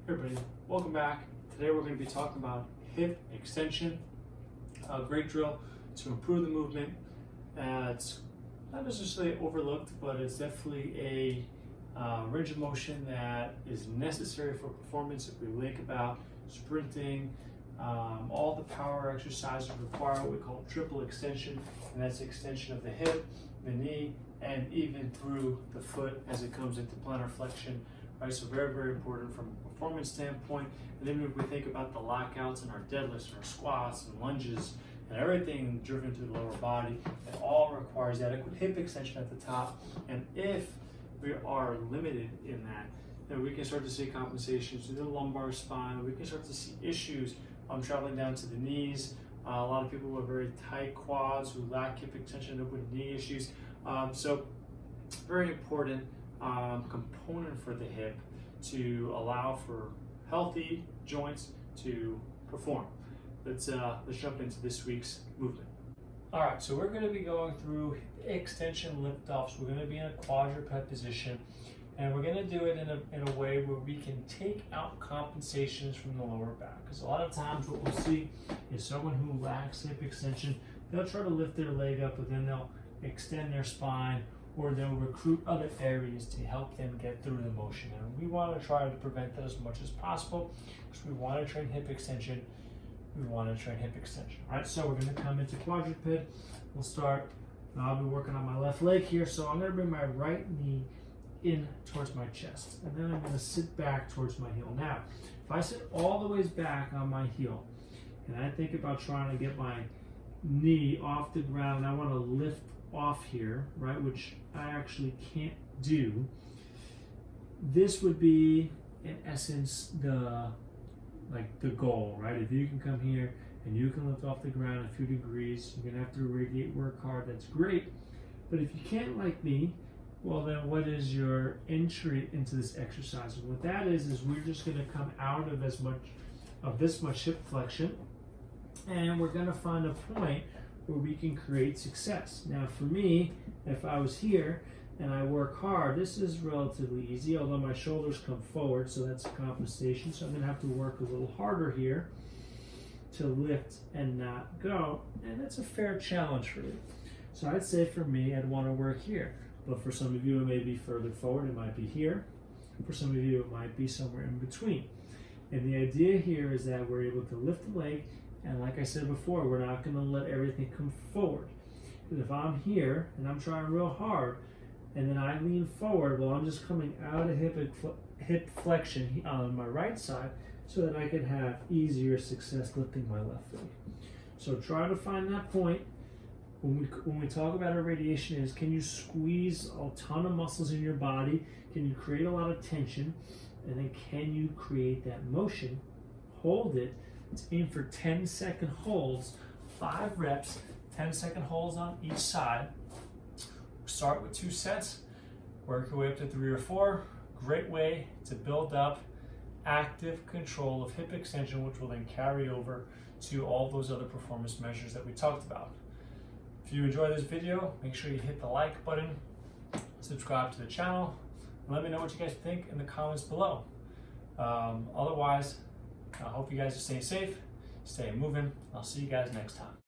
Hey everybody, welcome back. Today we're going to be talking about hip extension, a great drill to improve the movement. It's not necessarily overlooked, but it's definitely a range of motion that is necessary for performance. If we think about sprinting, all the power exercises require what we call triple extension, and that's extension of the hip, the knee, and even through the foot as it comes into plantar flexion. Right, so very, very important from a performance standpoint. And then if we think about the lockouts in our deadlifts and our squats and lunges and everything driven through the lower body, it all requires adequate hip extension at the top. And if we are limited in that, then we can start to see compensations to the lumbar spine. We can start to see issues traveling down to the knees. A lot of people with very tight quads who lack hip extension end up with knee issues. So very important component for the hip to allow for healthy joints to perform. Let's jump into this week's movement. All right, so we're going to be going through hip extension lift-offs. We're going to be in a quadruped position, and we're going to do it in a way where we can take out compensations from the lower back. Because a lot of times what we'll see is someone who lacks hip extension, they'll try to lift their leg up, but then they'll extend their spine, or they'll recruit other areas to help them get through the motion. And we want to try to prevent that as much as possible, because we want to train hip extension. All right, so we're going to come into quadruped. We'll start, I'll be working on my left leg here, so I'm going to bring my right knee in towards my chest, and then I'm going to sit back towards my heel. Now, if I sit all the way back on my heel, and I think about trying to get my knee off the ground, I want to lift off here, right, which I actually can't do. This would be, in essence, the goal, right? If you can come here and you can lift off the ground a few degrees, you're gonna have to irradiate, work hard, that's great. But if you can't, like me, well then what is your entry into this exercise? And what that is we're just gonna come out of this much hip flexion, and we're gonna find a point where we can create success. Now for me, if I was here and I work hard, this is relatively easy, although my shoulders come forward, so that's a compensation. So I'm gonna have to work a little harder here to lift and not go, and that's a fair challenge for me. So I'd say for me, I'd wanna work here. But for some of you, it may be further forward, it might be here. For some of you, it might be somewhere in between. And the idea here is that we're able to lift the leg, and like I said before, we're not going to let everything come forward. Because if I'm here and I'm trying real hard, and then I lean forward, well, I'm just coming out of hip flexion on my right side, so that I can have easier success lifting my left leg. So try to find that point. When we talk about irradiation, is can you squeeze a ton of muscles in your body? Can you create a lot of tension? And then can you create that motion? Hold it. Let's aim for 10-second holds, 5 reps, 10-second holds on each side. Start with 2 sets, work your way up to 3 or 4. Great way to build up active control of hip extension, which will then carry over to all those other performance measures that we talked about. If you enjoyed this video, make sure you hit the like button, subscribe to the channel, and let me know what you guys think in the comments below. Otherwise, I hope you guys are staying safe, stay moving. I'll see you guys next time.